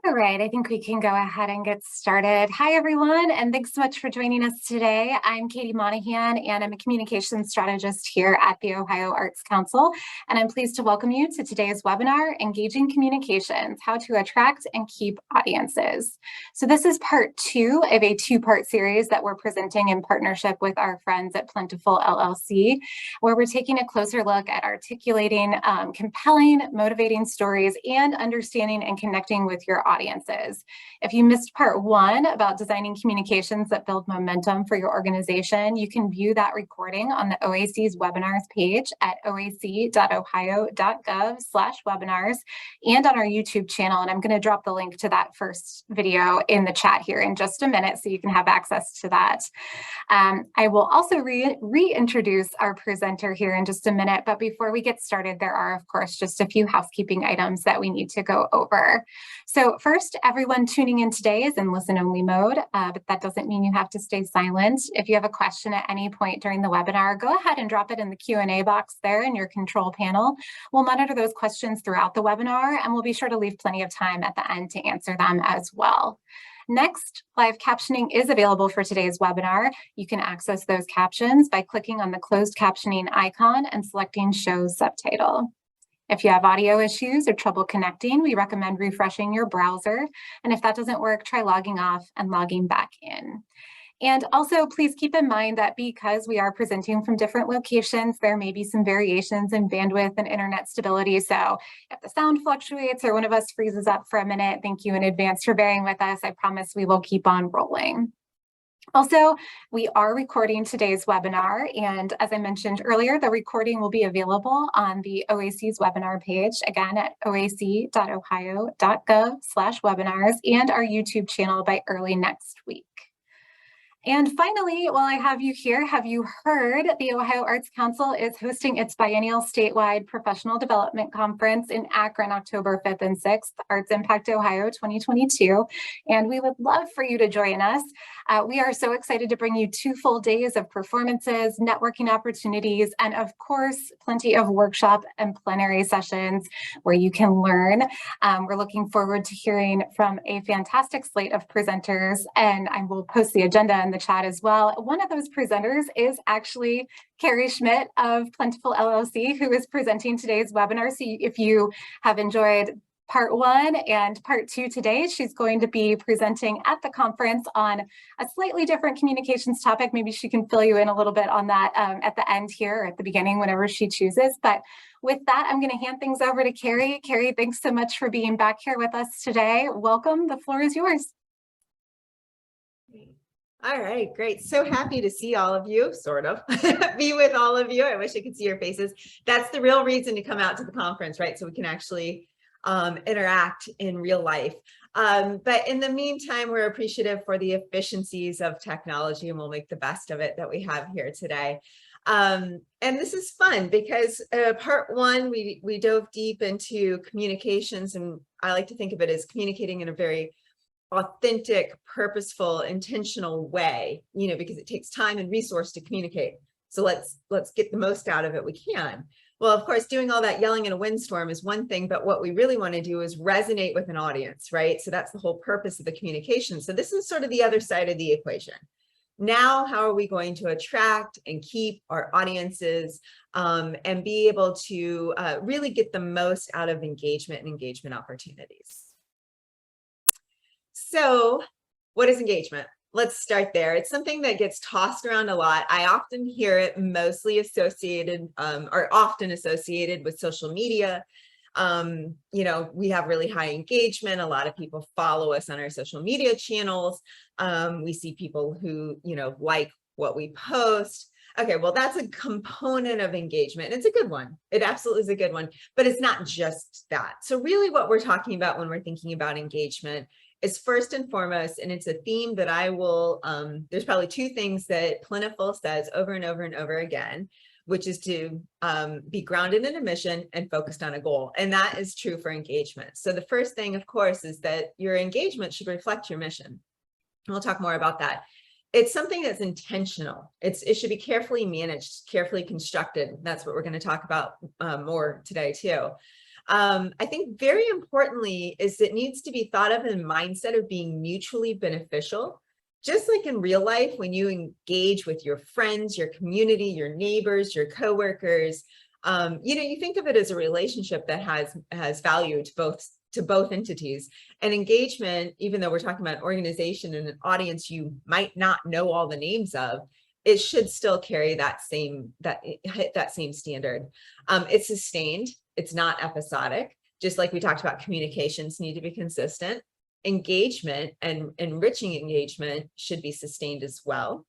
All right, I think we can go ahead and get started. Hi, everyone, and thanks so much for joining us today. I'm Katie Monahan, and I'm a communications strategist here at the Ohio Arts Council, and I'm pleased to welcome you to today's webinar, Engaging Communications, How to Attract and Keep Audiences. So this is part 2 of a 2-part series that we're presenting in partnership with our friends at Plentiful LLC, where we're taking a closer look at articulating compelling, motivating stories and understanding and connecting with your audiences. If you missed part 1 about designing communications that build momentum for your organization, you can view that recording on the OAC's webinars page at oac.ohio.gov/webinars and on our YouTube channel. And I'm going to drop the link to that first video in the chat here in just a minute so you can have access to that. I will also reintroduce our presenter here in just a minute, but before we get started, there are, of course, just a few housekeeping items that we need to go over. So first, everyone tuning in today is in listen-only mode, but that doesn't mean you have to stay silent. If you have a question at any point during the webinar, go ahead and drop it in the Q&A box there in your control panel. We'll monitor those questions throughout the webinar, and we'll be sure to leave plenty of time at the end to answer them as well. Next, live captioning is available for today's webinar. You can access those captions by clicking on the closed captioning icon and selecting Show Subtitle. If you have audio issues or trouble connecting, we recommend refreshing your browser. And if that doesn't work, try logging off and logging back in. And also, please keep in mind that because we are presenting from different locations, there may be some variations in bandwidth and internet stability. So if the sound fluctuates or one of us freezes up for a minute, thank you in advance for bearing with us. I promise we will keep on rolling. Also, we are recording today's webinar, and as I mentioned earlier, the recording will be available on the OAC's webinar page, again at oac.ohio.gov/webinars, and our YouTube channel by early next week. And finally, while I have you here, have you heard the Ohio Arts Council is hosting its biennial statewide professional development conference in Akron, October 5th and 6th, Arts Impact Ohio 2022. And we would love for you to join us. We are so excited to bring you 2 full days of performances, networking opportunities, and of course, plenty of workshop and plenary sessions where you can learn. We're looking forward to hearing from a fantastic slate of presenters, and I will post the agenda in the chat as well. One of those presenters is actually Carrie Schmidt of Plentiful LLC, who is presenting today's webinar. So if you have enjoyed part 1 and part 2 today, she's going to be presenting at the conference on a slightly different communications topic. Maybe she can fill you in a little bit on that at the end here or at the beginning, whenever she chooses. But with that, I'm going to hand things over to Carrie. Carrie, thanks so much for being back here with us today. Welcome. The floor is yours. All right, great. So happy to see all of you, sort of, be with all of you. I wish I could see your faces. That's the real reason to come out to the conference, right? So we can actually interact in real life. But in the meantime, we're appreciative for the efficiencies of technology, and we'll make the best of it that we have here today. And this is fun because part 1, we dove deep into communications, and I like to think of it as communicating in a very authentic, purposeful, intentional way, because it takes time and resource to communicate. So let's get the most out of it we can. Well, of course, doing all that yelling in a windstorm is one thing, but what we really want to do is resonate with an audience, right? So that's the whole purpose of the communication. So this is sort of the other side of the equation. Now, how are we going to attract and keep our audiences and be able to really get the most out of engagement and engagement opportunities? So what is engagement? Let's start there. It's something that gets tossed around a lot. I often hear it mostly associated or often associated with social media. We have really high engagement. A lot of people follow us on our social media channels. We see people who, like what we post. Okay, well, that's a component of engagement. It's a good one. It absolutely is a good one, but it's not just that. So really what we're talking about when we're thinking about engagement is first and foremost, and it's a theme that I will, there's probably 2 things that Plentiful says over and over and over again, which is to be grounded in a mission and focused on a goal. And that is true for engagement. So the first thing, of course, is that your engagement should reflect your mission. And we'll talk more about that. It's something that's intentional. It should be carefully managed, carefully constructed. That's what we're going to talk about more today too. I think very importantly is it needs to be thought of in a mindset of being mutually beneficial. Just like in real life, when you engage with your friends, your community, your neighbors, your coworkers, you think of it as a relationship that has value to both entities. And engagement, even though we're talking about an organization and an audience you might not know all the names of, it should still carry that same standard. It's sustained. It's not episodic. Just like we talked about, communications need to be consistent. Engagement and enriching engagement should be sustained as well.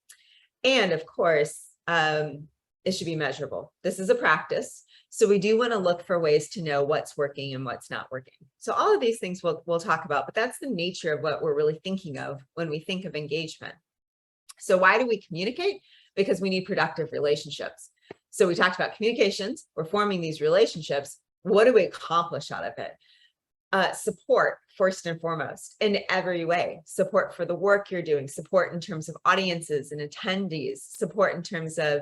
And of course, it should be measurable. This is a practice. So we do want to look for ways to know what's working and what's not working. So all of these things we'll talk about, but that's the nature of what we're really thinking of when we think of engagement. So why do we communicate? Because we need productive relationships. So we talked about communications. We're forming these relationships. What do we accomplish out of it? Support, first and foremost, in every way. Support for the work you're doing, support in terms of audiences and attendees, support in terms of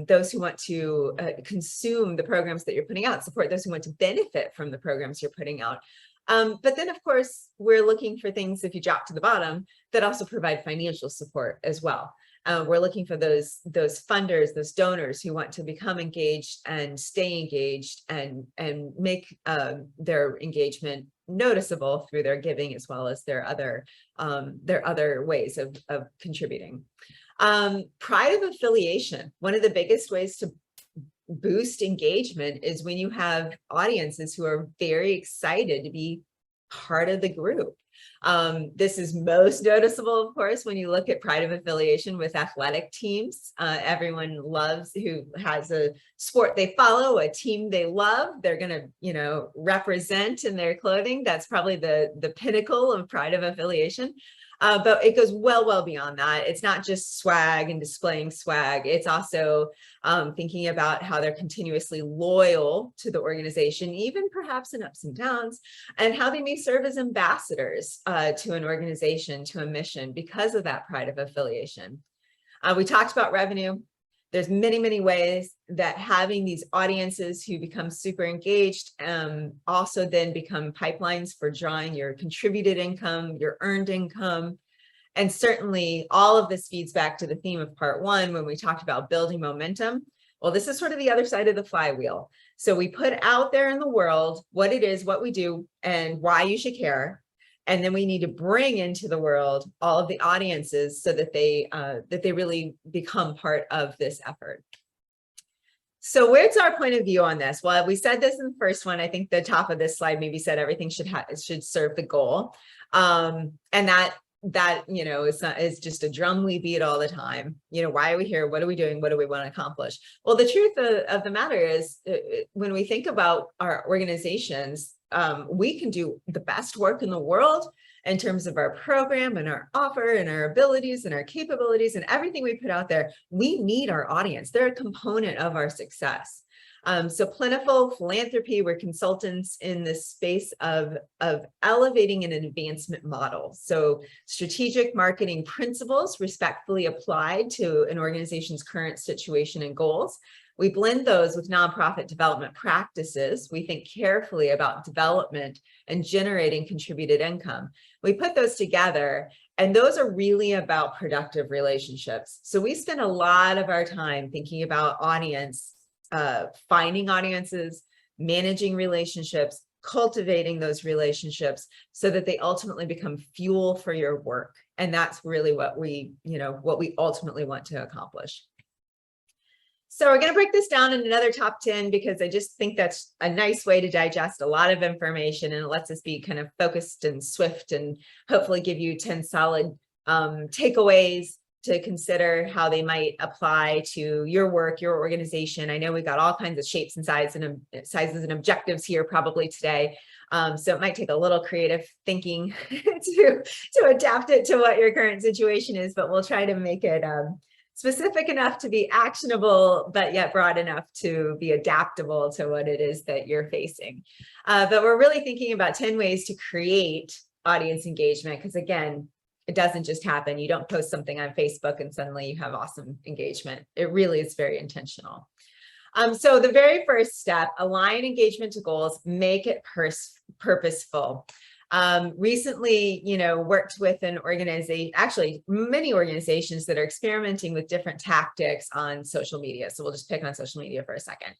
those who want to consume the programs that you're putting out, support those who want to benefit from the programs you're putting out. But then, of course, we're looking for things, if you drop to the bottom, that also provide financial support as well. We're looking for those funders, those donors who want to become engaged and stay engaged and make their engagement noticeable through their giving, as well as their other ways of contributing. Pride of affiliation. One of the biggest ways to boost engagement is when you have audiences who are very excited to be part of the group. This is most noticeable, of course, when you look at pride of affiliation with athletic teams. Everyone loves who has a sport they follow, a team they love. They're going to, represent in their clothing. That's probably the pinnacle of pride of affiliation. But it goes well beyond that. It's not just swag and displaying swag. It's also thinking about how they're continuously loyal to the organization, even perhaps in ups and downs, and how they may serve as ambassadors to an organization, to a mission, because of that pride of affiliation. We talked about revenue. There's many ways that having these audiences who become super engaged also then become pipelines for drawing your contributed income, your earned income. And certainly all of this feeds back to the theme of part one when we talked about building momentum. Well, this is sort of the other side of the flywheel. So we put out there in the world what it is, what we do, and why you should care. And then we need to bring into the world all of the audiences so that they really become part of this effort. So where's our point of view on this? Well, we said this in the first one. I think the top of this slide maybe said everything should serve the goal. And that is just a drum we beat all the time. Why are we here? What are we doing? What do we want to accomplish? Well, the truth of the matter is, when we think about our organizations, we can do the best work in the world in terms of our program and our offer and our abilities and our capabilities and everything we put out there. We need our audience. They're a component of our success. So Plentiful Philanthropy, we're consultants in the space of elevating an advancement model. So strategic marketing principles respectfully applied to an organization's current situation and goals. We blend those with nonprofit development practices. We think carefully about development and generating contributed income. We put those together, and those are really about productive relationships. So we spend a lot of our time thinking about audience, finding audiences, managing relationships, cultivating those relationships so that they ultimately become fuel for your work. And that's really what we ultimately want to accomplish. So we're going to break this down in another top 10 because I just think that's a nice way to digest a lot of information, and it lets us be kind of focused and swift and hopefully give you 10 solid takeaways to consider how they might apply to your work, your organization. I know we've got all kinds of shapes and sizes and objectives here probably today. So it might take a little creative thinking to adapt it to what your current situation is, but we'll try to make it specific enough to be actionable, but yet broad enough to be adaptable to what it is that you're facing. But we're really thinking about 10 ways to create audience engagement, because again, it doesn't just happen. You don't post something on Facebook and suddenly you have awesome engagement. It really is very intentional. So the very first step, align engagement to goals, make it purposeful. Recently, worked with an organization, actually many organizations that are experimenting with different tactics on social media. So we'll just pick on social media for a second.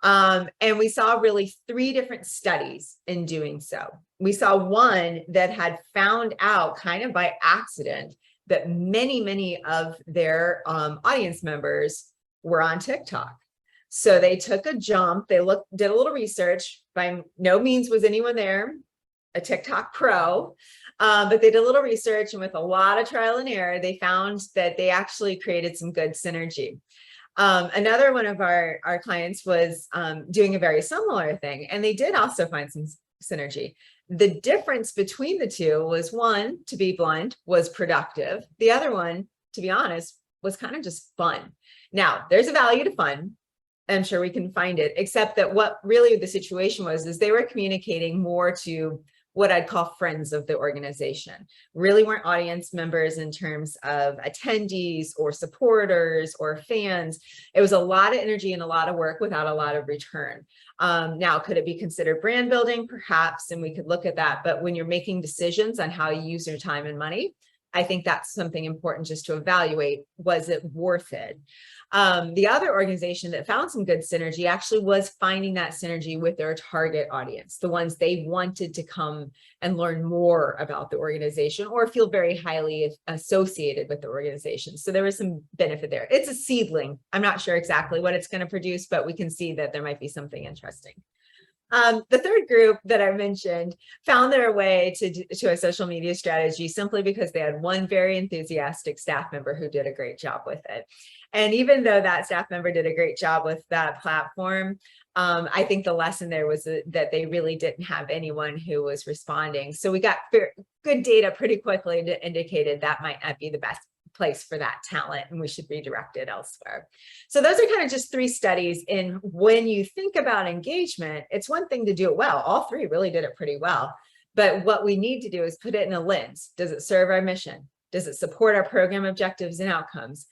And we saw really 3 different studies in doing so. We saw one that had found out kind of by accident that many of their audience members were on TikTok. So they took a jump, did a little research. By no means was anyone there a TikTok pro, but they did a little research, and with a lot of trial and error, they found that they actually created some good synergy. Another one of our clients was doing a very similar thing, and they did also find some synergy. The difference between the two was, one, to be blunt, was productive. The other one, to be honest, was kind of just fun. Now, there's a value to fun. I'm sure we can find it, except that what really the situation was is they were communicating more to what I'd call friends of the organization, really weren't audience members in terms of attendees or supporters or fans. It was a lot of energy and a lot of work without a lot of return. Now, could it be considered brand building? Perhaps, and we could look at that. But when you're making decisions on how you use your time and money, I think that's something important just to evaluate. Was it worth it? The other organization that found some good synergy actually was finding that synergy with their target audience, the ones they wanted to come and learn more about the organization or feel very highly associated with the organization. So there was some benefit there. It's a seedling. I'm not sure exactly what it's going to produce, but we can see that there might be something interesting. The third group that I mentioned found their way to a social media strategy simply because they had one very enthusiastic staff member who did a great job with it. And even though that staff member did a great job with that platform, I think the lesson there was that they really didn't have anyone who was responding. So we got good data pretty quickly that indicated that might not be the best place for that talent, and we should redirect it elsewhere. So those are kind of just 3 studies. In when you think about engagement, it's one thing to do it well. All 3 really did it pretty well. But what we need to do is put it in a lens. Does it serve our mission? Does it support our program objectives and outcomes?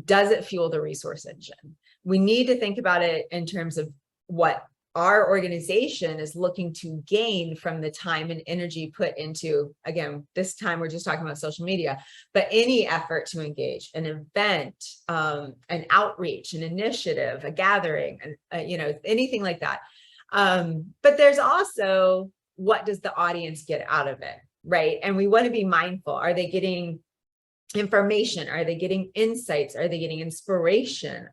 Does it fuel the resource engine? We need to think about it in terms of what our organization is looking to gain from the time and energy put into, again, this time we're just talking about social media, but any effort to engage, an event, an outreach, an initiative, a gathering, anything like that. But there's also, what does the audience get out of it, right? And we want to be mindful. Are they getting information? Are they getting insights? Are they getting inspiration?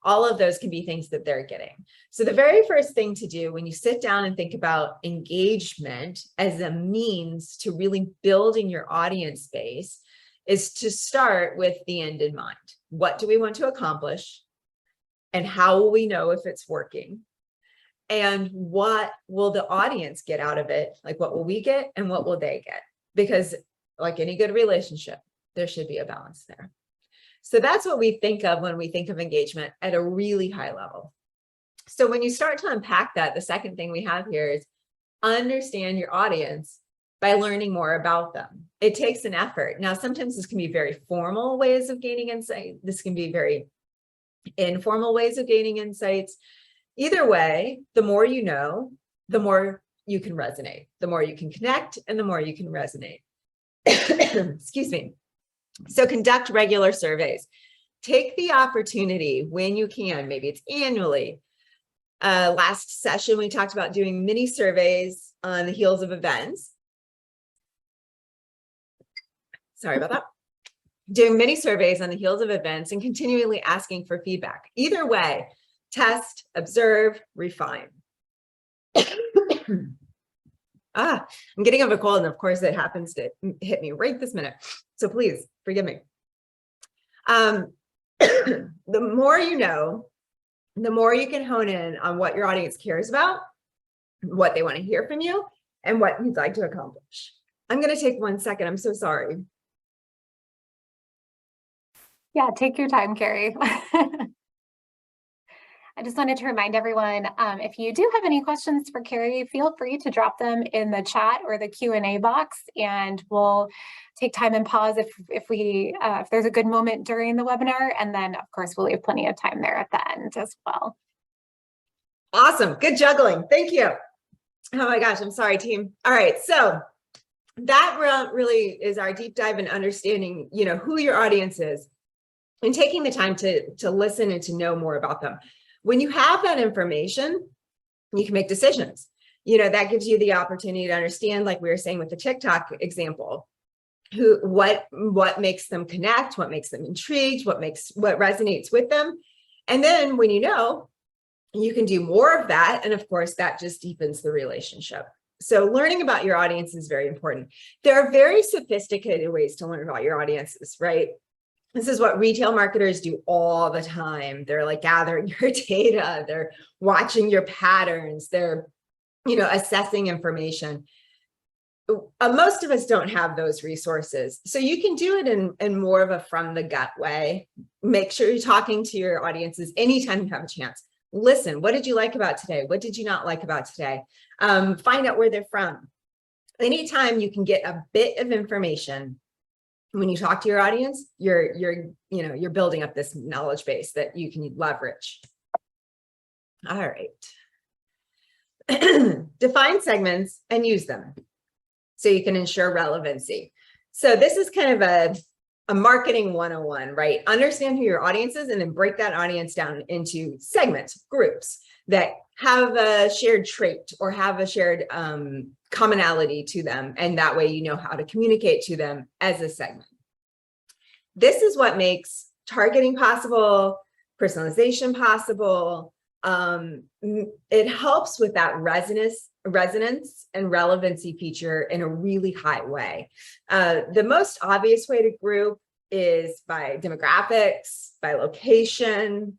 All of those can be things that they're getting. So the very first thing to do when you sit down and think about engagement as a means to really building your audience base is to start with the end in mind. What do we want to accomplish? And how will we know if it's working? And what will the audience get out of it? Like, what will we get and what will they get? Because like any good relationship, there should be a balance there. So that's what we think of when we think of engagement at a really high level. So when you start to unpack that, the second thing we have here is understand your audience by learning more about them. It takes an effort. Now, sometimes this can be very formal ways of gaining insight. This can be very informal ways of gaining insights. Either way, the more you know, the more you can resonate, the more you can connect, and the more you can resonate. Excuse me. So conduct regular surveys. Take the opportunity when you can, maybe it's annually. Last session, we talked about doing mini surveys on the heels of events. Sorry about that. Doing mini surveys on the heels of events and continually asking for feedback. Either way, test, observe, refine. I'm getting over a cold, and of course it happens to hit me right this minute. So please forgive me. The more you know, the more you can hone in on what your audience cares about, what they want to hear from you, and what you'd like to accomplish. I'm going to take 1 second. I'm so sorry. Yeah, take your time, Carrie. I just wanted to remind everyone, if you do have any questions for Carrie, feel free to drop them in the chat or the Q&A box, and we'll take time and pause if there's a good moment during the webinar, and then of course we'll leave plenty of time there at the end as well. Awesome, good juggling, thank you. Oh my gosh, I'm sorry, team. All right, so that really is our deep dive in understanding, who your audience is and taking the time to listen and to know more about them. When you have that information, you can make decisions. That gives you the opportunity to understand, like we were saying with the TikTok example, what makes them connect, what makes them intrigued, what resonates with them. And then when you can do more of that. And of course, that just deepens the relationship. So learning about your audience is very important. There are very sophisticated ways to learn about your audiences, right? This is what retail marketers do all the time. They're like gathering your data, they're watching your patterns, they're, assessing information. Most of us don't have those resources. So you can do it in more of a from the gut way. Make sure you're talking to your audiences anytime you have a chance. Listen, what did you like about today? What did you not like about today? Find out where they're from. Anytime you can get a bit of information, when you talk to your audience, you're building up this knowledge base that you can leverage. All right. Define segments and use them so you can ensure relevancy. So this is kind of a marketing 101, right? Understand who your audience is and then break that audience down into segments, groups that have a shared trait or have a shared commonality to them. And that way you know how to communicate to them as a segment. This is what makes targeting possible, personalization possible. It helps with that resonance and relevancy feature in a really high way. The most obvious way to group is by demographics, by location.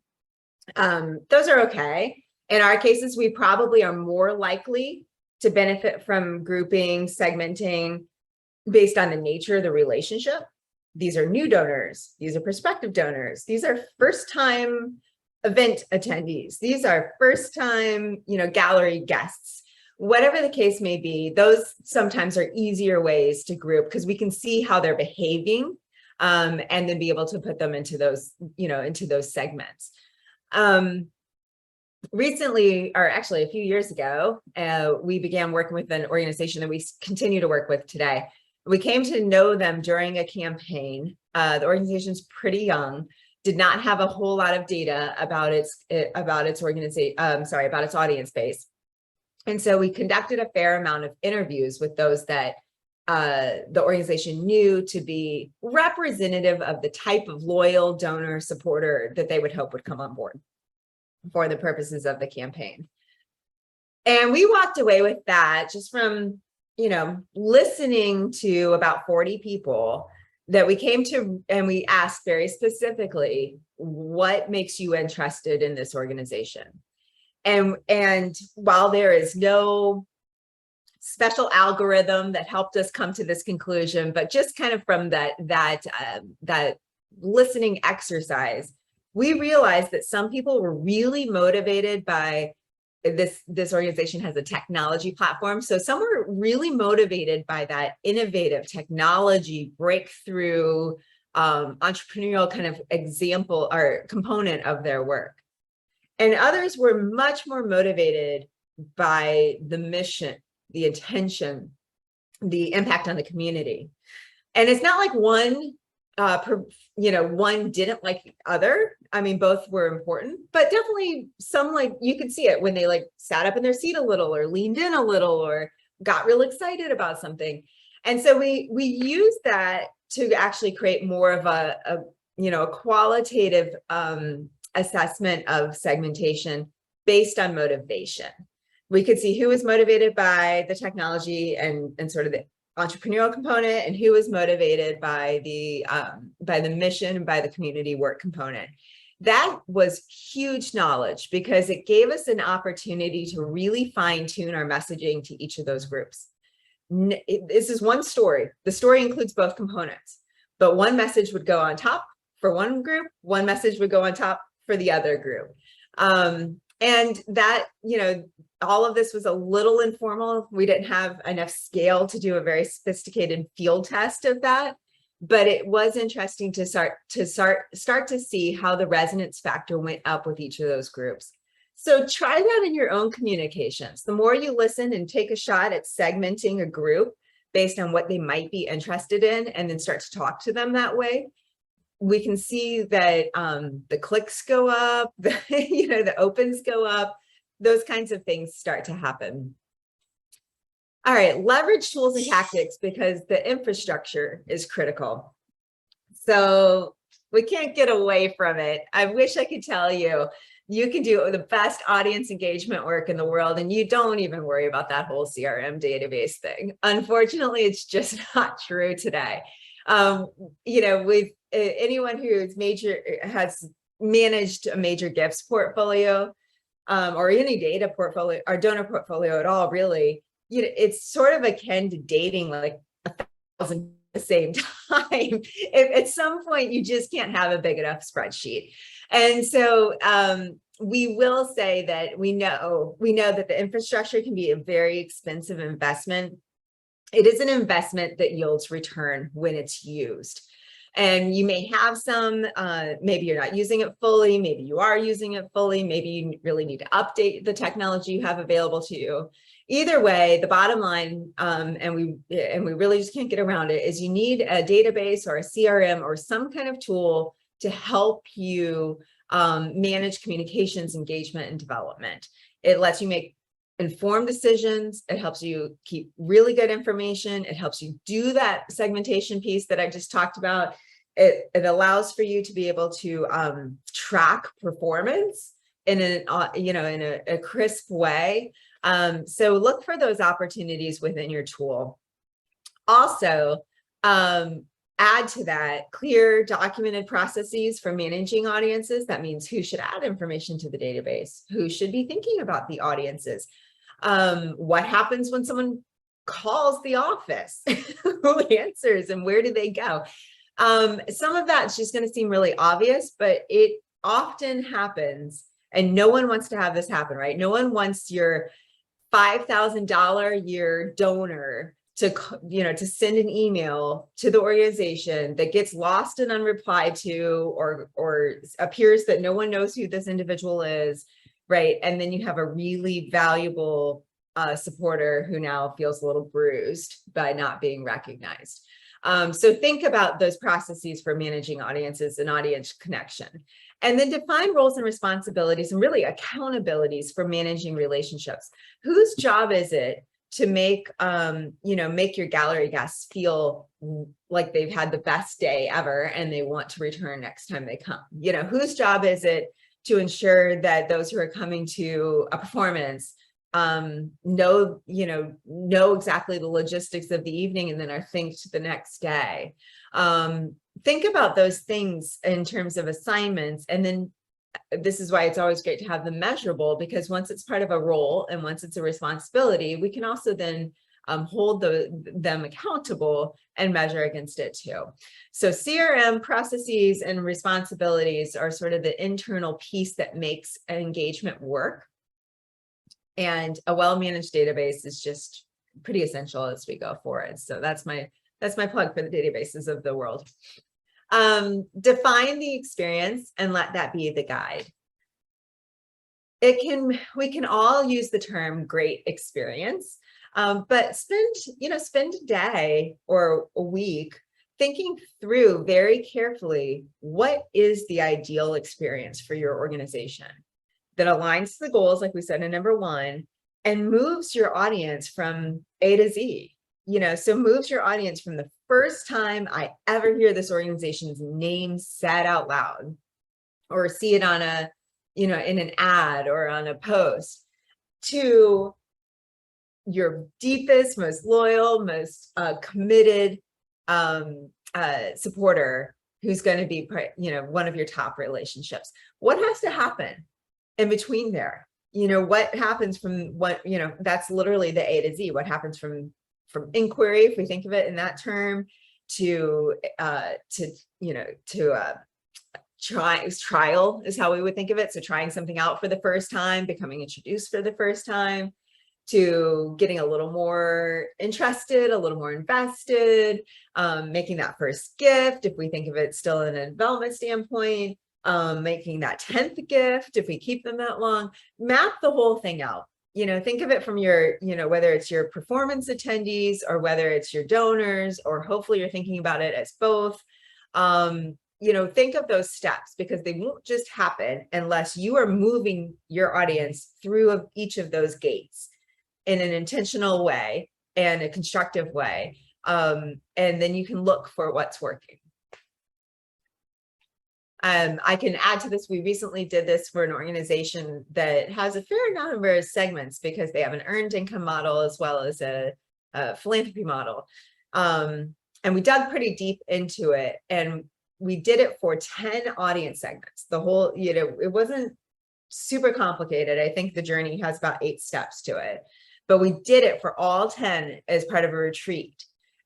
Those are okay. In our cases, we probably are more likely to benefit from grouping, segmenting based on the nature of the relationship. These are new donors. These are prospective donors. These are first-time event attendees. These are first-time, gallery guests. Whatever the case may be, those sometimes are easier ways to group because we can see how they're behaving, and then be able to put them into those, into those segments. Recently, or actually a few years ago, we began working with an organization that we continue to work with today. We came to know them during a campaign. The organization's pretty young, did not have a whole lot of data about its organization, about its audience base. And so we conducted a fair amount of interviews with those that the organization knew to be representative of the type of loyal donor supporter that they would hope would come on board for the purposes of the campaign. And we walked away with that just from, listening to about 40 people that we came to, and we asked very specifically, what makes you interested in this organization? And while there is no special algorithm that helped us come to this conclusion, but just kind of from that listening exercise, we realized that some people were really motivated by this organization has a technology platform. So some were really motivated by that innovative technology breakthrough, entrepreneurial kind of example or component of their work. And others were much more motivated by the mission, the intention, the impact on the community. And it's not like one didn't like the other. I mean, both were important, but definitely some, like, you could see it when they like sat up in their seat a little or leaned in a little or got real excited about something. And so we use that to actually create more of a qualitative assessment of segmentation based on motivation. We could see who was motivated by the technology and sort of the entrepreneurial component, and who was motivated by the mission and by the community work component. That was huge knowledge because it gave us an opportunity to really fine tune our messaging to each of those groups. This is one story. The story includes both components, but one message would go on top for one group, one message would go on top for the other group. And that, all of this was a little informal. We didn't have enough scale to do a very sophisticated field test of that, but it was interesting to start to see how the resonance factor went up with each of those groups. So try that in your own communications. The more you listen and take a shot at segmenting a group based on what they might be interested in, and then start to talk to them that way, we can see that the clicks go up, the opens go up, those kinds of things start to happen. All right, leverage tools and tactics, because the infrastructure is critical. So we can't get away from it. I wish I could tell you, you can do the best audience engagement work in the world, and you don't even worry about that whole CRM database thing. Unfortunately, it's just not true today. With anyone who has managed a major gifts portfolio, or any data portfolio or donor portfolio at all, really, it's sort of akin to dating like 1,000 at the same time. If at some point you just can't have a big enough spreadsheet. And so we will say that we know that the infrastructure can be a very expensive investment. It is an investment that yields return when it's used. And you may have some, maybe you're not using it fully, maybe you are using it fully, maybe you really need to update the technology you have available to you. Either way, the bottom line, and we really just can't get around it, is you need a database or a CRM or some kind of tool to help you manage communications, engagement, and development. It lets you make informed decisions. It helps you keep really good information. It helps you do that segmentation piece that I just talked about. It allows for you to be able to track performance in a crisp way. So look for those opportunities within your tool. Also, add to that clear documented processes for managing audiences. That means who should add information to the database, who should be thinking about the audiences, what happens when someone calls the office, who answers and where do they go? Some of that's just going to seem really obvious, but it often happens, and no one wants to have this happen, right? No one wants your $5,000 a year donor to send an email to the organization that gets lost and unreplied to, or appears that no one knows who this individual is, right? And then you have a really valuable supporter who now feels a little bruised by not being recognized. So think about those processes for managing audiences and audience connection. And then define roles and responsibilities and really accountabilities for managing relationships. Whose job is it to make your gallery guests feel like they've had the best day ever and they want to return next time they come? Whose job is it to ensure that those who are coming to a performance know exactly the logistics of the evening and then are synced the next day? Think about those things in terms of assignments. And then this is why it's always great to have them measurable, because once it's part of a role and once it's a responsibility, we can also then hold them accountable and measure against it too. So CRM processes and responsibilities are sort of the internal piece that makes an engagement work. And a well-managed database is just pretty essential as we go forward. So that's my plug for the databases of the world. Define the experience and let that be the guide. We can all use the term great experience, but spend a day or a week thinking through very carefully, what is the ideal experience for your organization that aligns to the goals, like we said in number 1, and moves your audience from A to Z. So moves your audience from the first time I ever hear this organization's name said out loud, or see it on in an ad or on a post, to your deepest, most loyal, most committed supporter, who's going to be, one of your top relationships. What has to happen in between there? What happens from that's literally the A to Z. What happens from inquiry, if we think of it in that term, to trial is how we would think of it. So trying something out for the first time, becoming introduced for the first time, to getting a little more interested, a little more invested, making that first gift, if we think of it still in a development standpoint, making that 10th gift, if we keep them that long, map the whole thing out. You know, think of it from your, you know, whether it's your performance attendees or whether it's your donors, or hopefully you're thinking about it as both. You know, think of those steps, because they won't just happen unless you are moving your audience through each of those gates in an intentional way and a constructive way. And then you can look for what's working. I can add to this. We recently did this for an organization that has a fair number of segments, because they have an earned income model as well as a philanthropy model. And we dug pretty deep into it, and we did it for 10 audience segments. The whole, you know, it wasn't super complicated. I think the journey has about 8 steps to it, but we did it for all 10 as part of a retreat.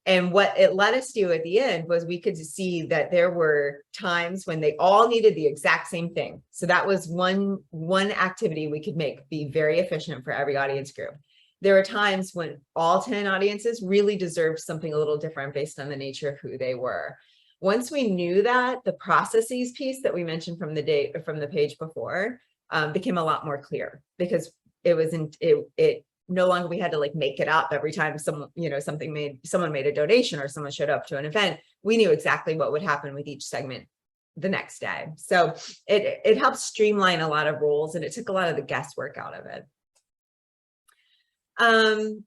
And what it let us do at the end was we could see that there were times when they all needed the exact same thing. So that was one activity we could make be very efficient for every audience group. There were times when all 10 audiences really deserved something a little different based on the nature of who they were. Once we knew that, the processes piece that we mentioned from the page before became a lot more clear, because it wasn't it no longer we had to like make it up every time someone, you know, someone made a donation or someone showed up to an event. We knew exactly what would happen with each segment the next day. So it helped streamline a lot of roles, and it took a lot of the guesswork out of it.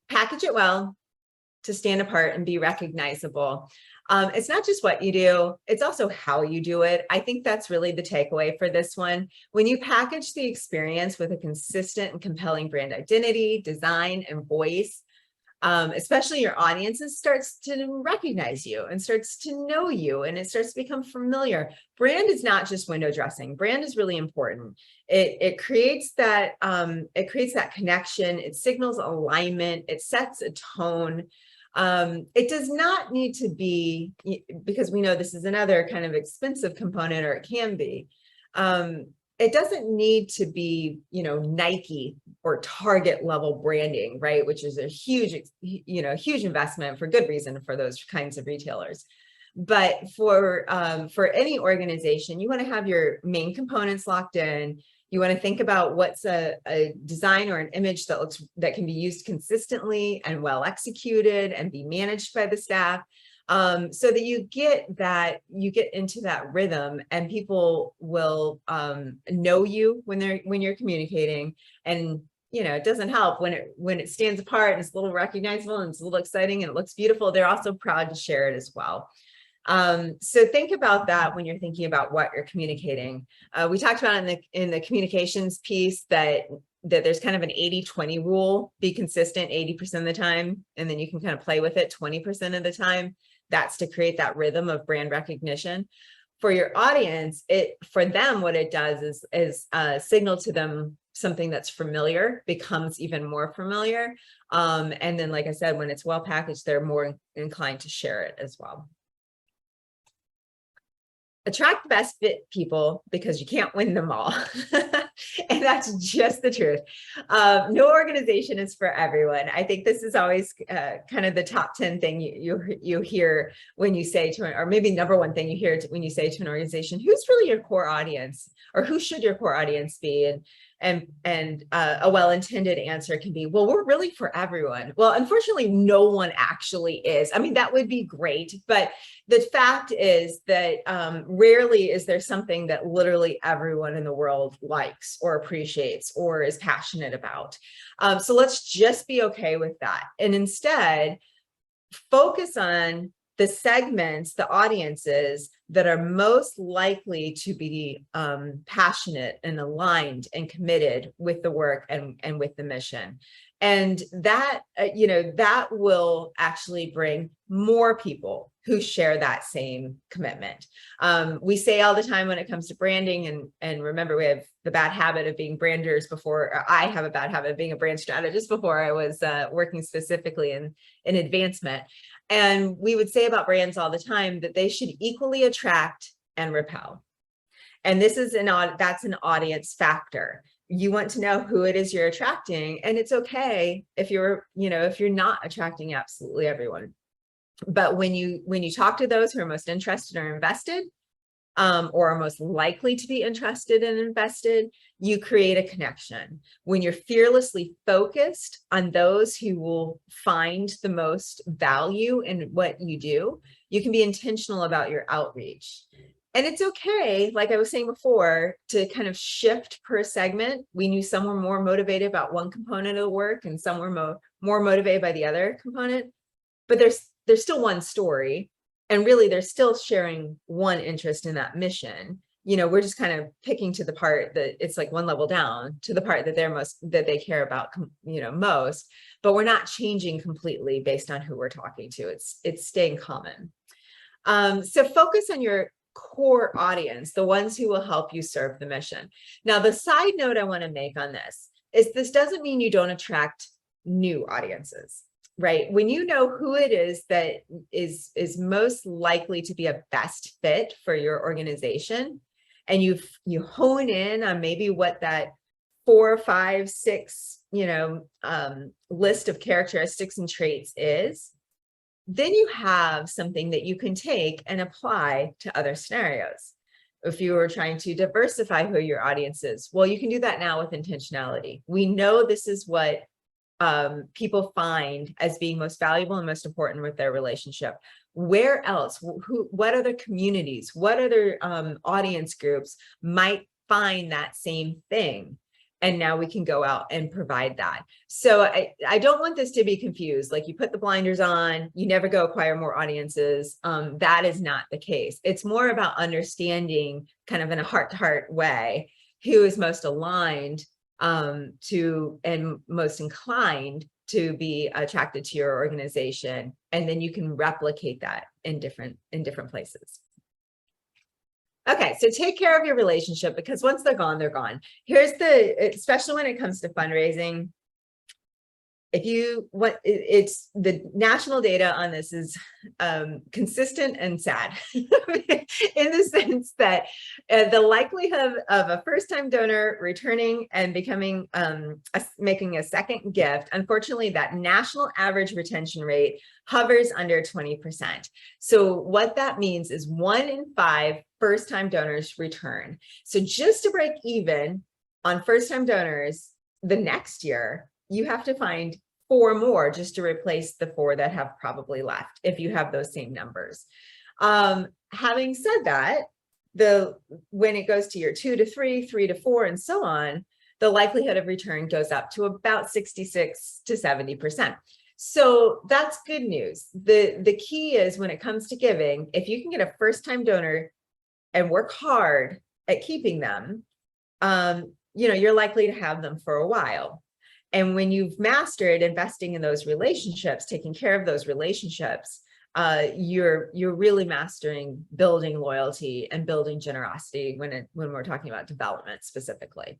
Package it well to stand apart and be recognizable. It's not just what you do, it's also how you do it. I think that's really the takeaway for this one. When you package the experience with a consistent and compelling brand identity, design, and voice, especially your audiences starts to recognize you and starts to know you, and it starts to become familiar. Brand is not just window dressing. Brand is really important. It creates that connection. It signals alignment. It sets a tone. It does not need to be, because we know this is another kind of expensive component, or it can be. It doesn't need to be, you know, Nike or Target level branding, right? Which is a huge, you know, huge investment for good reason for those kinds of retailers. But for any organization, you want to have your main components locked in. You want to think about what's a design or an image that can be used consistently and well executed and be managed by the staff, so that you get into that rhythm, and people will know you when you're communicating. And you know, it doesn't help when it stands apart and it's a little recognizable and it's a little exciting and it looks beautiful. They're also proud to share it as well. So think about that when you're thinking about what you're communicating. We talked about in the communications piece that there's kind of an 80-20 rule. Be consistent 80% of the time, and then you can kind of play with it 20% of the time. That's to create that rhythm of brand recognition. For your audience, for them, what it does is signal to them something that's familiar becomes even more familiar. And then, like I said, when it's well packaged, they're more inclined to share it as well. Attract the best fit people, because you can't win them all. And that's just the truth. No organization is for everyone. I think this is always kind of the top 10 thing you hear when you say to, or maybe number one thing you hear when you say to an organization, who's really your core audience, or who should your core audience be? And a well-intended answer can be, well, we're really for everyone. Well, unfortunately, no one actually is. I mean, that would be great, but the fact is that rarely is there something that literally everyone in the world likes or appreciates or is passionate about. So let's just be okay with that. And instead, focus on the segments, the audiences that are most likely to be passionate and aligned and committed with the work and with the mission. And that, you know, that will actually bring more people who share that same commitment. We say all the time when it comes to branding, and remember, we have the bad habit of being branders before, or I have a bad habit of being a brand strategist before I was working specifically in advancement. And we would say about brands all the time that they should equally attract and repel. And this is that's an audience factor. You want to know who it is you're attracting, and it's okay if you're not attracting absolutely everyone. But when you talk to those who are most interested or invested, or are most likely to be interested and invested, you create a connection. When you're fearlessly focused on those who will find the most value in what you do, you can be intentional about your outreach. And it's okay, like I was saying before, to kind of shift per segment. We knew some were more motivated about one component of the work and some were more motivated by the other component, but there's still one story. And really, they're still sharing one interest in that mission. We're just kind of picking to the part that it's like one level down to the part that they care about, most, but we're not changing completely based on who we're talking to. It's staying common. So focus on your core audience, the ones who will help you serve the mission. Now, the side note I want to make on this is this doesn't mean you don't attract new audiences. Right? When you know who it is that is most likely to be a best fit for your organization, and you hone in on maybe what that 4, 5, 6, list of characteristics and traits is, then you have something that you can take and apply to other scenarios. If you were trying to diversify who your audience is, well, you can do that now with intentionality. We know this is what people find as being most valuable and most important with their relationship. Where else? What other communities? What other audience groups might find that same thing? And now we can go out and provide that. So I don't want this to be confused. Like you put the blinders on, you never go acquire more audiences. That is not the case. It's more about understanding kind of in a heart-to-heart way who is most aligned to and most inclined to be attracted to your organization, and then you can replicate that in different places. Okay, so take care of your relationship, because once they're gone, they're gone. Here's especially when it comes to fundraising, if you want, it's the national data on this is consistent and sad in the sense that the likelihood of a first-time donor returning and becoming making a second gift, unfortunately, that national average retention rate hovers under 20%. So what that means is 1 in 5 first-time donors return. So just to break even on first-time donors the next year, you have to find 4 more just to replace the 4 that have probably left, if you have those same numbers. Having said that, when it goes to year 2 to 3, 3 to 4, and so on, the likelihood of return goes up to about 66 to 70%. So that's good news. The key is, when it comes to giving, if you can get a first-time donor and work hard at keeping them, you're likely to have them for a while. And when you've mastered investing in those relationships, taking care of those relationships, you're really mastering building loyalty and building generosity when we're talking about development specifically.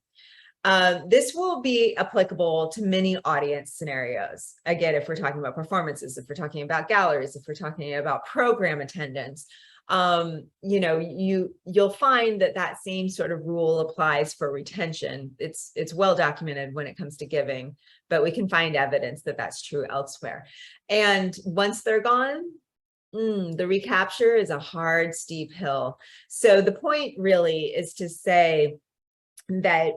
This will be applicable to many audience scenarios. Again, if we're talking about performances, if we're talking about galleries, if we're talking about program attendance, you'll find that same sort of rule applies for retention. It's well documented when it comes to giving, but we can find evidence that that's true elsewhere. And once they're gone, the recapture is a hard, steep hill. So the point really is to say that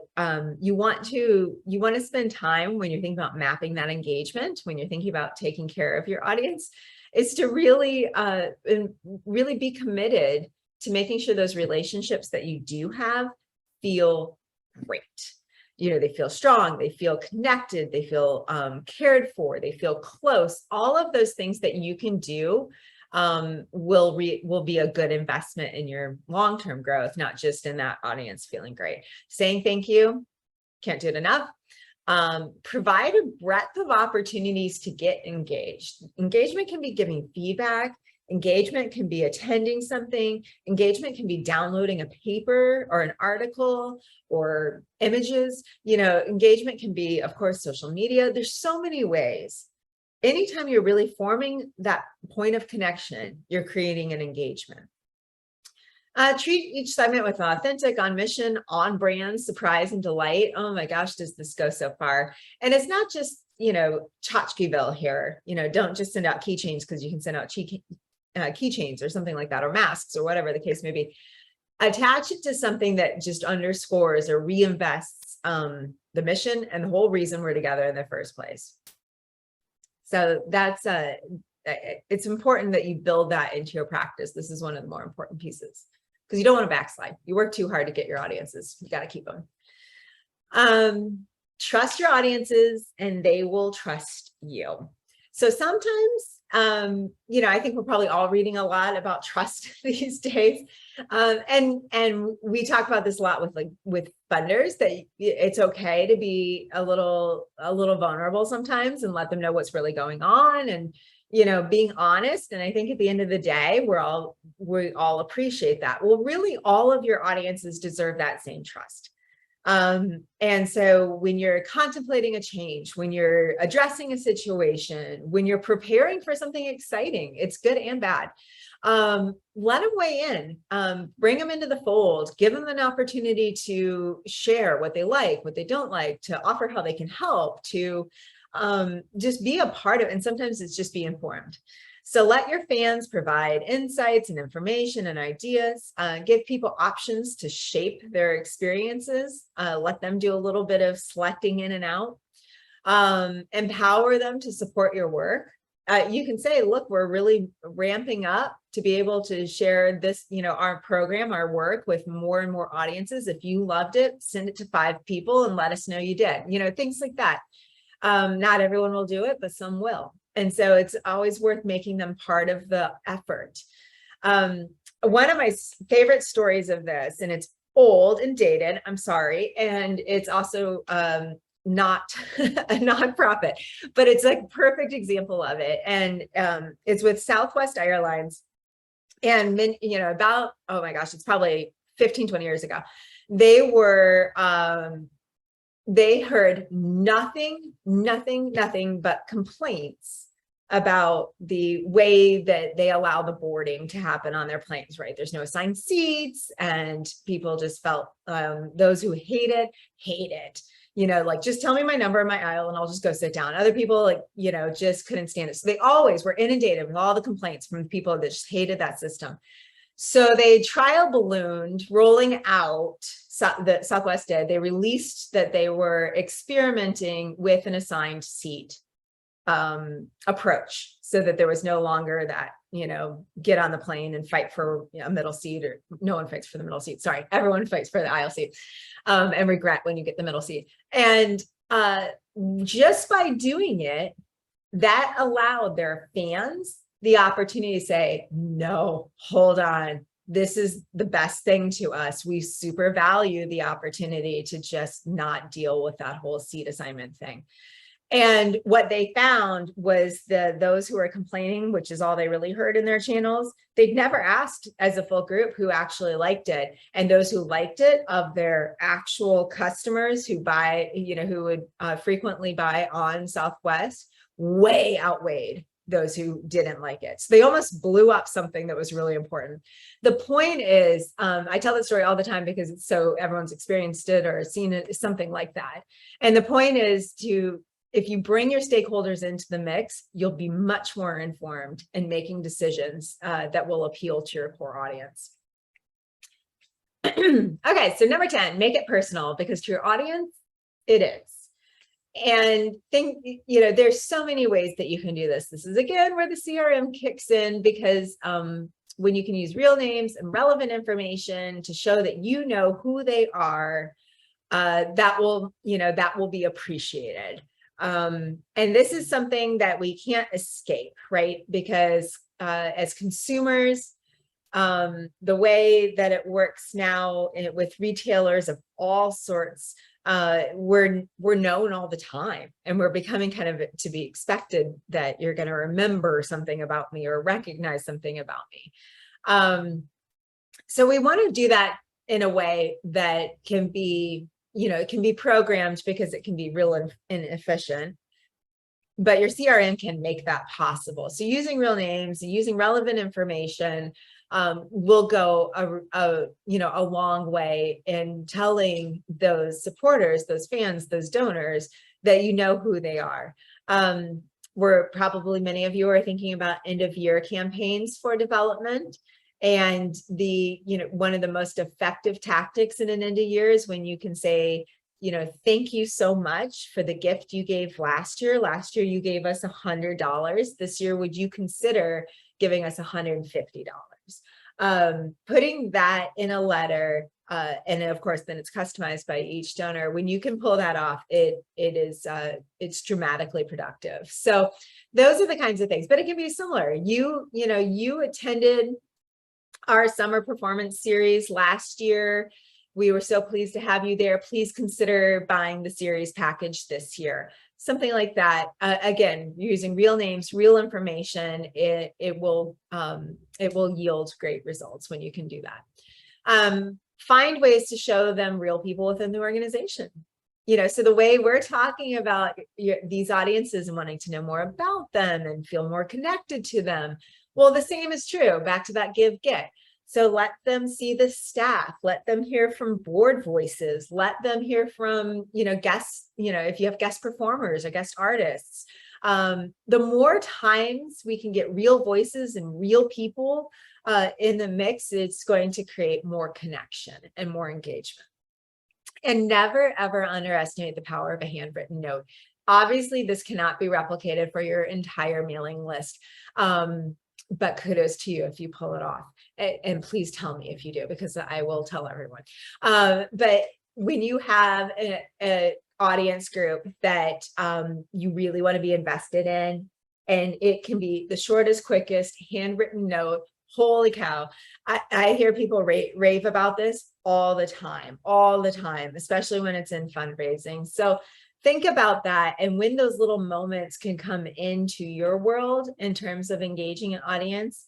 you want to spend time, when you're thinking about mapping that engagement, when you're thinking about taking care of your audience, is to really be committed to making sure those relationships that you do have feel great. They feel strong, they feel connected, they feel cared for, they feel close. All of those things that you can do will be a good investment in your long-term growth, not just in that audience feeling great. Saying thank you, can't do it enough. Provide a breadth of opportunities to get engaged. Engagement can be giving feedback. Engagement can be attending something. Engagement can be downloading a paper or an article or images. Engagement can be, of course, social media. There's so many ways. Anytime you're really forming that point of connection, you're creating an engagement. Treat each segment with authentic, on mission, on brand, surprise, and delight. Oh my gosh, does this go so far? And it's not just, tchotchkeville here. Don't just send out keychains because you can send out keychains or something like that, or masks or whatever the case may be. Attach it to something that just underscores or reinvests the mission and the whole reason we're together in the first place. So that's it's important that you build that into your practice. This is one of the more important pieces, because you don't want to backslide. You work too hard to get your audiences. You got to keep them. Trust your audiences and they will trust you. So sometimes, I think we're probably all reading a lot about trust these days. And we talk about this a lot with funders, that it's okay to be a little vulnerable sometimes and let them know what's really going on, and being honest. And I think at the end of the day, we all appreciate that. Well, really, all of your audiences deserve that same trust. And so when you're contemplating a change, when you're addressing a situation, when you're preparing for something exciting, it's good and bad, let them weigh in, bring them into the fold, give them an opportunity to share what they like, what they don't like, to offer how they can help, to just be a part of it. And sometimes it's just be informed. So let your fans provide insights and information and ideas, give people options to shape their experiences, let them do a little bit of selecting in and out, empower them to support your work. You can say, look, we're really ramping up to be able to share this, our program, our work with more and more audiences. If you loved it, send it to 5 people and let us know you did, things like that. Not everyone will do it, but some will. And so it's always worth making them part of the effort. One of my favorite stories of this, and it's old and dated, I'm sorry, and it's also not a nonprofit, but it's like a perfect example of it. And it's with Southwest Airlines. And about, oh my gosh, it's probably 15, 20 years ago. They were they heard nothing but complaints about the way that they allow the boarding to happen on their planes, right? There's no assigned seats, and people just felt, those who hate it, like, just tell me my number in my aisle and I'll just go sit down. Other people, just couldn't stand it. So they always were inundated with all the complaints from people that just hated that system. So they trial ballooned, rolling out, that Southwest did, they released that they were experimenting with an assigned seat approach, so that there was no longer that, get on the plane and fight for a middle seat, or no one fights for the middle seat. Sorry, everyone fights for the aisle seat, and regret when you get the middle seat. And just by doing it, that allowed their fans the opportunity to say, no, hold on, this is the best thing to us. We super value the opportunity to just not deal with that whole seat assignment thing. And what they found was those who were complaining, which is all they really heard in their channels, they'd never asked as a full group who actually liked it. And those who liked it, of their actual customers who buy, who would frequently buy on Southwest, way outweighed those who didn't like it. So they almost blew up something that was really important. The point is, I tell that story all the time because it's so everyone's experienced it or seen it, something like that. And the point is if you bring your stakeholders into the mix, you'll be much more informed in making decisions that will appeal to your core audience. Okay, so number 10, make it personal, because to your audience, it is. And there's so many ways that you can do this. This is, again, where the CRM kicks in, because when you can use real names and relevant information to show that you know who they are, that will be appreciated. And this is something that we can't escape, right? Because as consumers, the way that it works now with retailers of all sorts, we're known all the time, and we're becoming kind of to be expected that you're going to remember something about me or recognize something about me. So we want to do that in a way that can be, it can be programmed, because it can be real and efficient, but your CRM can make that possible. So using real names, using relevant information, will go a long way in telling those supporters, those fans, those donors that you know who they are. We're probably, many of you are thinking about end of year campaigns for development. And one of the most effective tactics in an end of year is when you can say, thank you so much for the gift you gave last year. Last year, you gave us $100. This year, would you consider giving us $150? Putting that in a letter, and of course, then it's customized by each donor. When you can pull that off, it's dramatically productive. So those are the kinds of things, but it can be similar. You attended our summer performance series last year. We were so pleased to have you there. Please consider buying the series package this year. Something like that. Again, using real names, real information, it will yield great results when you can do that. Find ways to show them real people within the organization. So the way we're talking about these audiences and wanting to know more about them and feel more connected to them. Well, the same is true. Back to that give, get. So let them see the staff, let them hear from board voices, let them hear from, guests, if you have guest performers or guest artists. The more times we can get real voices and real people in the mix, it's going to create more connection and more engagement. And never, ever underestimate the power of a handwritten note. Obviously, this cannot be replicated for your entire mailing list. But kudos to you if you pull it off. And please tell me if you do, because I will tell everyone. But when you have an audience group that you really want to be invested in, and it can be the shortest, quickest handwritten note, holy cow. I hear people rave about this all the time, especially when it's in fundraising. So think about that. And when those little moments can come into your world in terms of engaging an audience,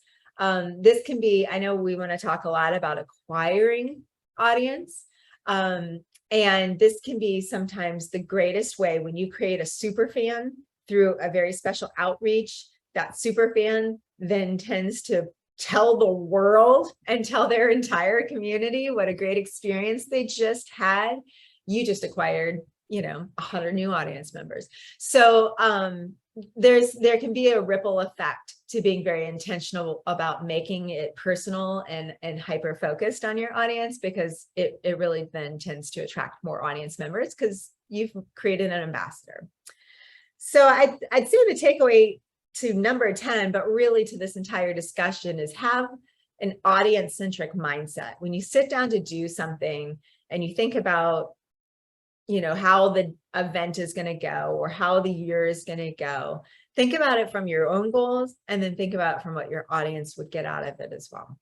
this can be, I know we want to talk a lot about acquiring audience. And this can be sometimes the greatest way when you create a super fan through a very special outreach. That super fan then tends to tell the world and tell their entire community what a great experience they just had. You just acquired 100 new audience members. So there can be a ripple effect to being very intentional about making it personal and hyper focused on your audience, because it really then tends to attract more audience members because you've created an ambassador. So I'd say the takeaway to number 10, but really to this entire discussion, is have an audience-centric mindset. When you sit down to do something and you think about how the event is going to go or how the year is going to go, think about it from your own goals, and then think about it from what your audience would get out of it as well.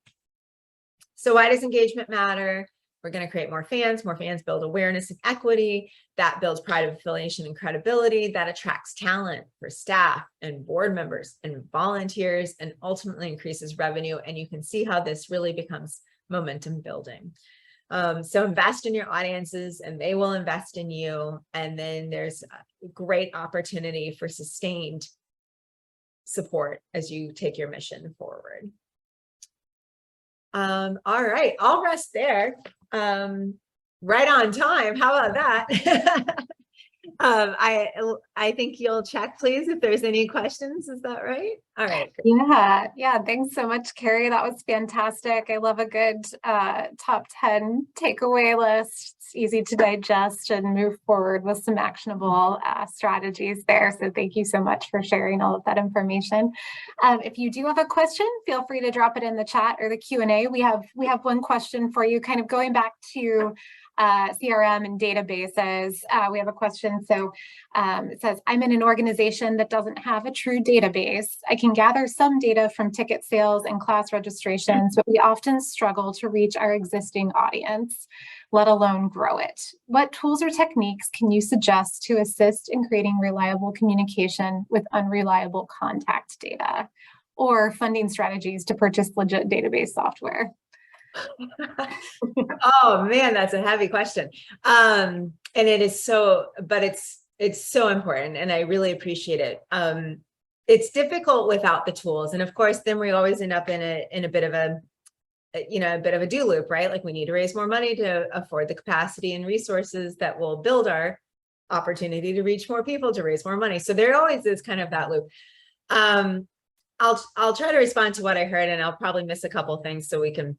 So why does engagement matter? We're going to create more fans build awareness and equity. That builds pride of affiliation and credibility. That attracts talent for staff and board members and volunteers, and ultimately increases revenue. And you can see how this really becomes momentum building. So invest in your audiences and they will invest in you. And then there's a great opportunity for sustained support as you take your mission forward. All right, I'll rest there. Right on time. How about that? I think you'll check, please, if there's any questions. Is that right? All right. Yeah. Thanks so much, Carrie. That was fantastic. I love a good top 10 takeaway list. It's easy to digest and move forward with some actionable strategies there. So thank you so much for sharing all of that information. If you do have a question, feel free to drop it in the chat or the Q&A. We have one question for you, kind of going back to CRM and databases. We have a question. So it says, I'm in an organization that doesn't have a true database. I can gather some data from ticket sales and class registrations, but we often struggle to reach our existing audience, let alone grow it. What tools or techniques can you suggest to assist in creating reliable communication with unreliable contact data, or funding strategies to purchase legit database software? Oh man, that's a heavy question. And it is so, but it's so important, and I really appreciate it. It's difficult without the tools. And of course, then we always end up in a bit of a bit of a do loop, right? Like we need to raise more money to afford the capacity and resources that will build our opportunity to reach more people, to raise more money. So there always is kind of that loop. I'll try to respond to what I heard, and I'll probably miss a couple things so we can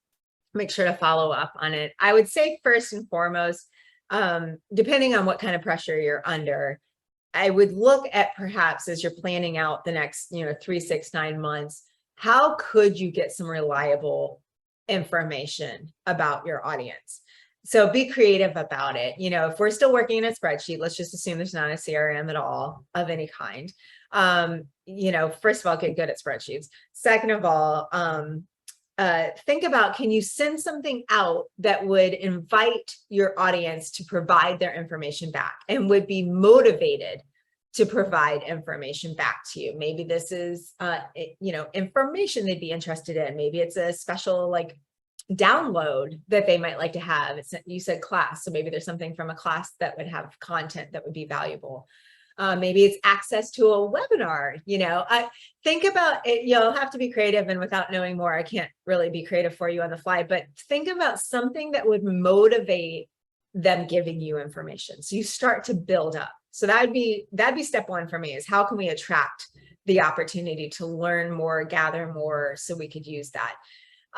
make sure to follow up on it. I would say first and foremost, depending on what kind of pressure you're under, I would look at perhaps as you're planning out the next, 3, 6, 9 months, how could you get some reliable information about your audience? So be creative about it. If we're still working in a spreadsheet, let's just assume there's not a CRM at all of any kind. First of all, get good at spreadsheets. Second of all, think about, can you send something out that would invite your audience to provide their information back and would be motivated to provide information back to you? Maybe this is, information they'd be interested in. Maybe it's a special download that they might like to have. You said class, so maybe there's something from a class that would have content that would be valuable. Maybe it's access to a webinar. I think about it. You'll have to be creative, and without knowing more, I can't really be creative for you on the fly, but think about something that would motivate them giving you information. So you start to build up. So that'd be step one for me, is how can we attract the opportunity to learn more, gather more, so we could use that.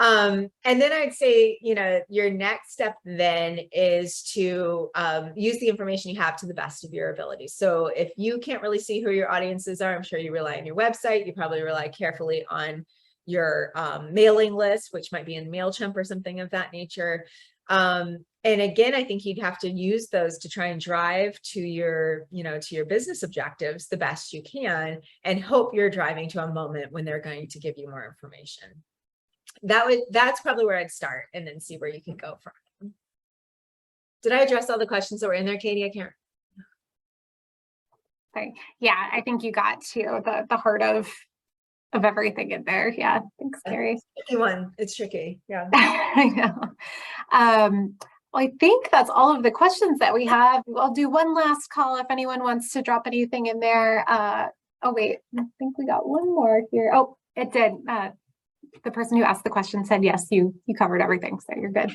And then I'd say, your next step then is to use the information you have to the best of your ability. So if you can't really see who your audiences are, I'm sure you rely on your website. You probably rely carefully on your mailing list, which might be in MailChimp or something of that nature. And again, I think you'd have to use those to try and drive to your, to your business objectives the best you can, and hope you're driving to a moment when they're going to give you more information. That's probably where I'd start, and then see where you can go from. Did I address all the questions that were in there, Katie? I can't. Sorry. Yeah, I think you got to the heart of everything in there. Yeah, thanks, Carrie. Tricky one. It's tricky. Yeah. I know. Well, I think that's all of the questions that we have. I'll do one last call if anyone wants to drop anything in there. Oh wait, I think we got one more here. Oh, it did. The person who asked the question said, yes, you covered everything, so you're good.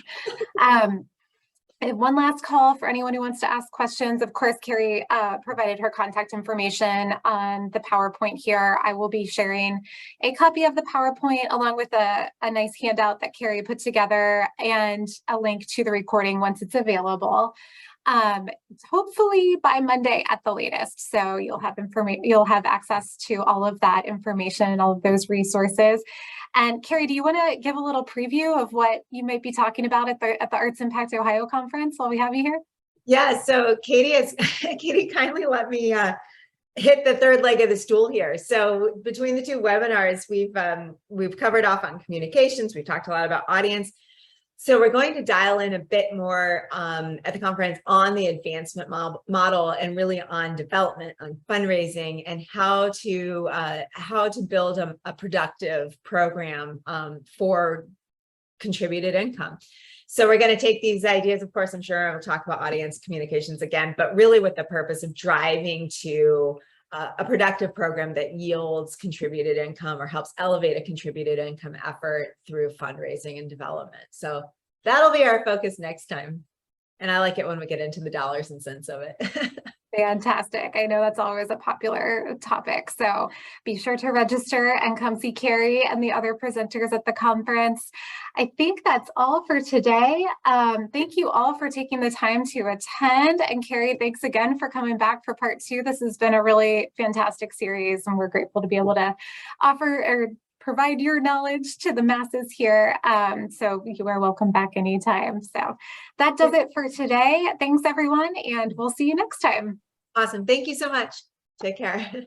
One last call for anyone who wants to ask questions. Of course, Carrie provided her contact information on the PowerPoint here. I will be sharing a copy of the PowerPoint along with a nice handout that Carrie put together, and a link to the recording once it's available. Hopefully by Monday at the latest. So you'll have access to all of that information and all of those resources. And Carrie, do you want to give a little preview of what you might be talking about at the Arts Impact Ohio conference while we have you here? Yeah, so Katie kindly let me hit the third leg of the stool here. So between the two webinars, we've covered off on communications. We've talked a lot about audience. So we're going to dial in a bit more at the conference on the advancement model, and really on development, on fundraising, and how to build a productive program for contributed income. So we're going to take these ideas, of course, I'm sure I'll talk about audience communications again, but really with the purpose of driving to a productive program that yields contributed income, or helps elevate a contributed income effort through fundraising and development. So that'll be our focus next time. And I like it when we get into the dollars and cents of it. Fantastic. I know that's always a popular topic. So be sure to register and come see Carrie and the other presenters at the conference. I think that's all for today. Thank you all for taking the time to attend. And Carrie, thanks again for coming back for part 2. This has been a really fantastic series, and we're grateful to be able to offer or provide your knowledge to the masses here. So you are welcome back anytime. So that does it for today. Thanks everyone, and we'll see you next time. Awesome. Thank you so much. Take care.